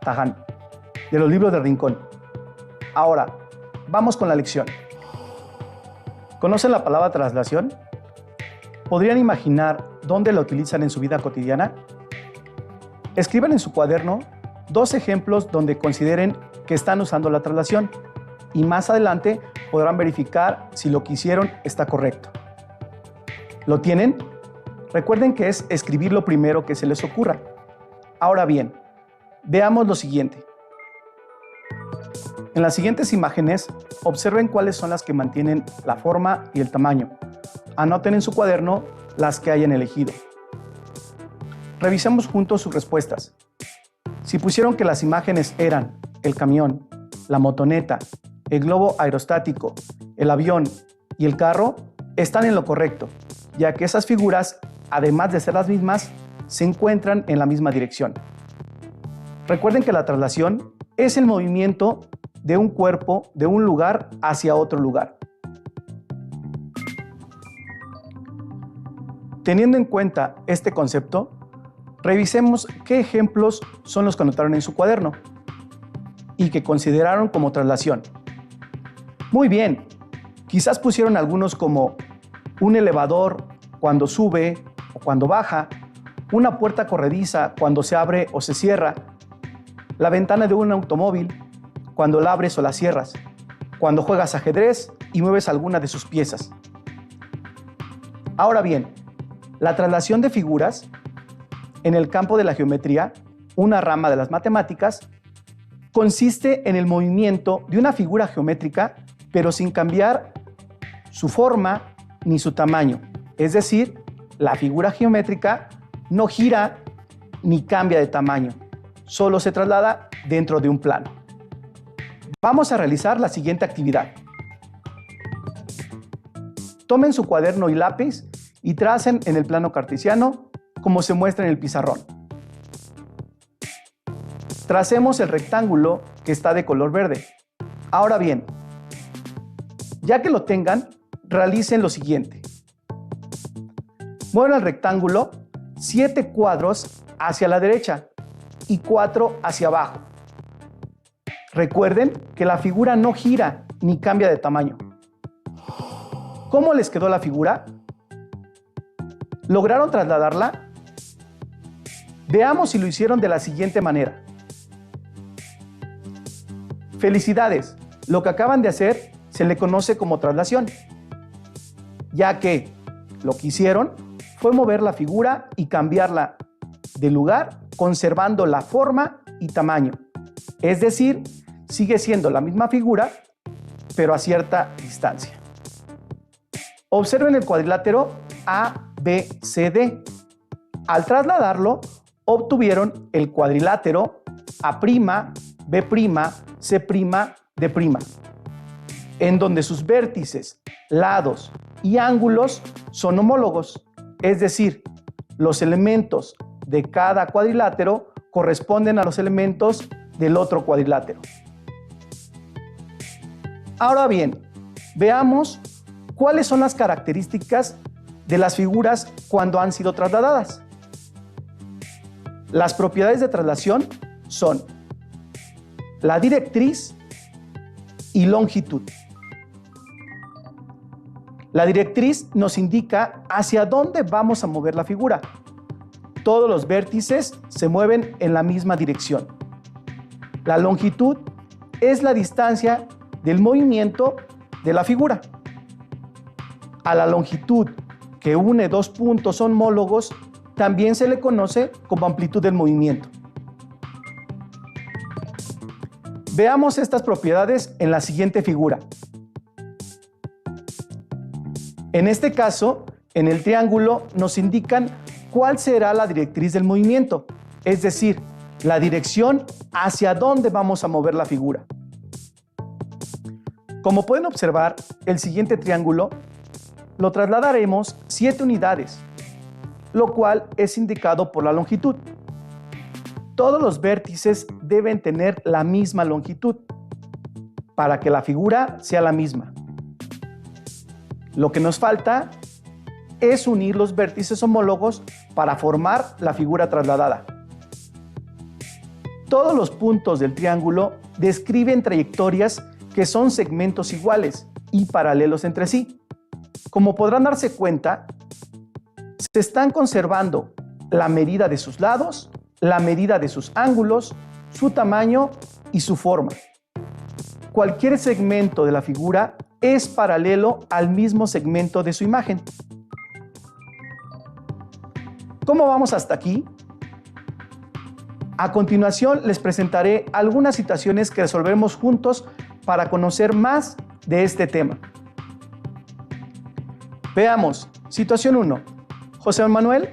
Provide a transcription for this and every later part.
Taján, de los libros de Rincón. Ahora, vamos con la lección. ¿Conocen la palabra traslación? ¿Podrían imaginar dónde la utilizan en su vida cotidiana? Escriban en su cuaderno 2 ejemplos donde consideren que están usando la traslación y más adelante podrán verificar si lo que hicieron está correcto. ¿Lo tienen? Recuerden que es escribir lo primero que se les ocurra. Ahora bien, veamos lo siguiente. En las siguientes imágenes, observen cuáles son las que mantienen la forma y el tamaño. Anoten en su cuaderno las que hayan elegido. Revisemos juntos sus respuestas. Si pusieron que las imágenes eran el camión, la motoneta, el globo aerostático, el avión y el carro, están en lo correcto, ya que esas figuras, además de ser las mismas, se encuentran en la misma dirección. Recuerden que la traslación es el movimiento de un cuerpo de un lugar hacia otro lugar. Teniendo en cuenta este concepto, revisemos qué ejemplos son los que anotaron en su cuaderno y que consideraron como traslación. Muy bien, quizás pusieron algunos como un elevador cuando sube o cuando baja, una puerta corrediza cuando se abre o se cierra, la ventana de un automóvil cuando la abres o la cierras, cuando juegas ajedrez y mueves alguna de sus piezas. Ahora bien, la traslación de figuras en el campo de la geometría, una rama de las matemáticas, consiste en el movimiento de una figura geométrica, pero sin cambiar su forma ni su tamaño. Es decir, la figura geométrica no gira ni cambia de tamaño, solo se traslada dentro de un plano. Vamos a realizar la siguiente actividad. Tomen su cuaderno y lápiz y tracen en el plano cartesiano como se muestra en el pizarrón. Tracemos el rectángulo que está de color verde. Ahora bien, ya que lo tengan, realicen lo siguiente. Muevan el rectángulo 7 cuadros hacia la derecha y 4 hacia abajo. Recuerden que la figura no gira ni cambia de tamaño. ¿Cómo les quedó la figura? ¿Lograron trasladarla? Veamos si lo hicieron de la siguiente manera. Felicidades, lo que acaban de hacer se le conoce como traslación, ya que lo que hicieron fue mover la figura y cambiarla de lugar conservando la forma y tamaño. Es decir, sigue siendo la misma figura, pero a cierta distancia. Observen el cuadrilátero ABCD. Al trasladarlo, obtuvieron el cuadrilátero A'B', C', D', en donde sus vértices, lados y ángulos son homólogos, es decir, los elementos de cada cuadrilátero corresponden a los elementos del otro cuadrilátero. Ahora bien, veamos cuáles son las características de las figuras cuando han sido trasladadas. Las propiedades de traslación son la directriz y longitud. La directriz nos indica hacia dónde vamos a mover la figura. Todos los vértices se mueven en la misma dirección. La longitud es la distancia del movimiento de la figura. A la longitud que une 2 puntos homólogos también se le conoce como amplitud del movimiento. Veamos estas propiedades en la siguiente figura. En este caso, en el triángulo nos indican cuál será la directriz del movimiento, es decir, la dirección hacia dónde vamos a mover la figura. Como pueden observar, el siguiente triángulo lo trasladaremos 7 unidades, lo cual es indicado por la longitud. Todos los vértices deben tener la misma longitud para que la figura sea la misma. Lo que nos falta es unir los vértices homólogos para formar la figura trasladada. todos los puntos del triángulo describen trayectorias que son segmentos iguales y paralelos entre sí. Como podrán darse cuenta, se están conservando la medida de sus lados, la medida de sus ángulos, su tamaño y su forma. Cualquier segmento de la figura es paralelo al mismo segmento de su imagen. ¿Cómo vamos hasta aquí? A continuación les presentaré algunas situaciones que resolvemos juntos para conocer más de este tema. Veamos, situación 1. José Manuel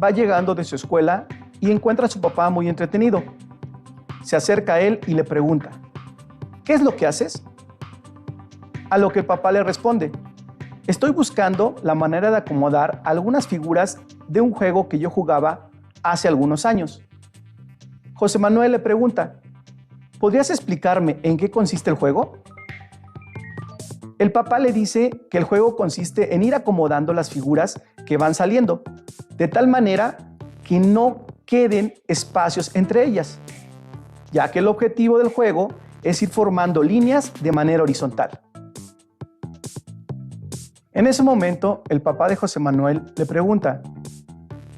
va llegando de su escuela y encuentra a su papá muy entretenido. Se acerca a él y le pregunta: ¿qué es lo que haces? A lo que el papá le responde: estoy buscando la manera de acomodar algunas figuras de un juego que yo jugaba hace algunos años. José Manuel le pregunta: ¿podrías explicarme en qué consiste el juego? El papá le dice que el juego consiste en ir acomodando las figuras que van saliendo, de tal manera que no queden espacios entre ellas, ya que el objetivo del juego es ir formando líneas de manera horizontal. En ese momento, el papá de José Manuel le pregunta: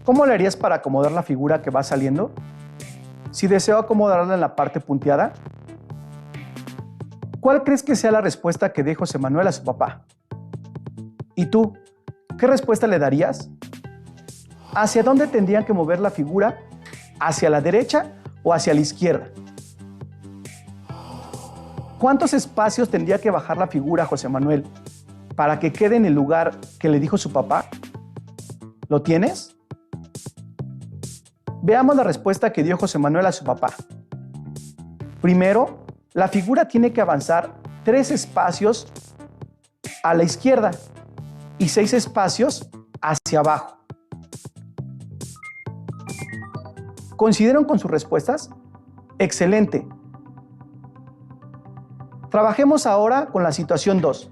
¿cómo le harías para acomodar la figura que va saliendo? Si deseo acomodarla en la parte punteada. ¿Cuál crees que sea la respuesta que dé José Manuel a su papá? ¿Y tú, qué respuesta le darías? ¿Hacia dónde tendrían que mover la figura? ¿Hacia la derecha o hacia la izquierda? ¿Cuántos espacios tendría que bajar la figura José Manuel para que quede en el lugar que le dijo su papá? ¿Lo tienes? Veamos la respuesta que dio José Manuel a su papá. Primero, la figura tiene que avanzar 3 espacios a la izquierda y 6 espacios hacia abajo. ¿Coincidieron con sus respuestas? ¡Excelente! Trabajemos ahora con la situación 2.